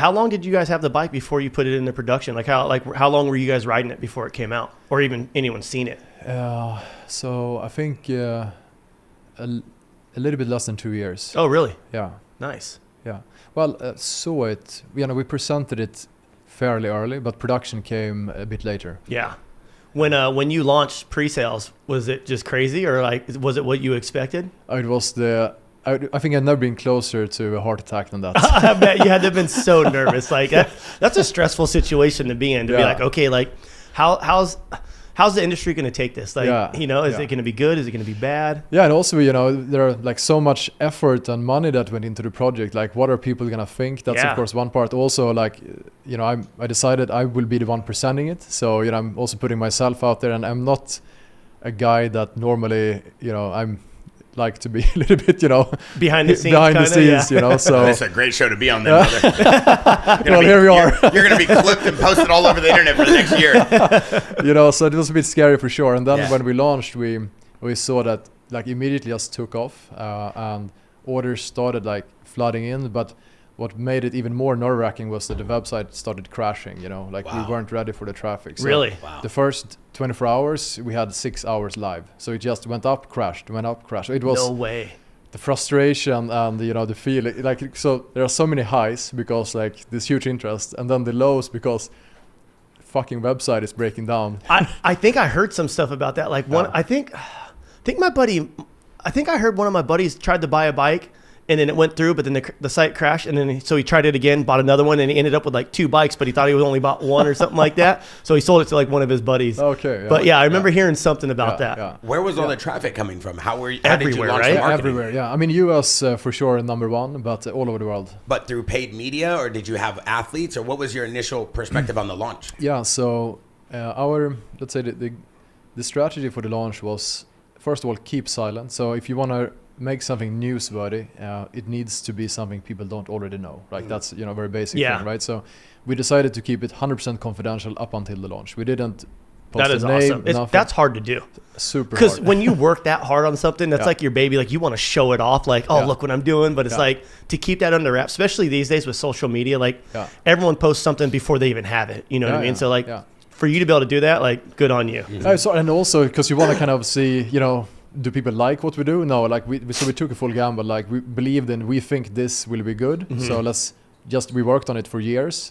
How long did you guys have the bike before you put it into production? How long were you guys riding it before it came out, or even anyone seen it? So I think a little bit less than 2 years. Oh, really? Yeah. Nice. Yeah. Well, saw it. We presented it fairly early, but production came a bit later. Yeah. When you launched pre-sales, was it just crazy, or was it what you expected? It was I think I've never been closer to a heart attack than that. I bet you had to have been so nervous. That's a stressful situation to be in. To be like, okay, how's the industry going to take this? Is it going to be good? Is it going to be bad? Yeah, and also, there are so much effort and money that went into the project. What are people going to think? That's of course one part. Also, I decided I will be the one presenting it. So, I'm also putting myself out there, and I'm not a guy that normally, I'm like to be a little bit, behind the scenes, So it's a great show to be on, then, brother. Well, here we are. You're going to be clipped and posted all over the internet for the next year. So it was a bit scary for sure. And then when we launched, we saw that immediately just took off, and orders started flooding in. But what made it even more nerve-wracking was that the website started crashing. We weren't ready for the traffic. So really? The first 24 hours, we had 6 hours live. So it just went up, crashed, went up, crashed. It was no way. The frustration and the feeling. So there are so many highs because this huge interest, and then the lows because fucking website is breaking down. I think I heard some stuff about that. I think I heard one of my buddies tried to buy a bike, and then it went through, but then the site crashed, and then so he tried it again, bought another one, and he ended up with 2 bikes, but he thought he only bought one or something like that. So he sold it to one of his buddies. Okay. Yeah. But I remember hearing something about that. Yeah. Where was all the traffic coming from? How did you Everywhere, launch right? the marketing? Everywhere, yeah. I mean, US for sure number one, but all over the world. But through paid media, or did you have athletes, or what was your initial perspective on the launch? Yeah. So let's say the strategy for the launch was, first of all, keep silent. So if you want to make something newsworthy, it needs to be something people don't already know. That's very basic thing, right? So we decided to keep it 100% confidential up until the launch. We didn't post that is a name, awesome. That's hard to do. Super hard. Because when you work that hard on something, that's like your baby. You want to show it off, look what I'm doing. But it's to keep that under wraps, especially these days with social media. Everyone posts something before they even have it. You know what I mean? So for you to be able to do that, good on you. Mm-hmm. And also because you want to kind of see, do people like what we do? No, we took a full gamble. We believed in, we think this will be good. Mm-hmm. So we worked on it for years.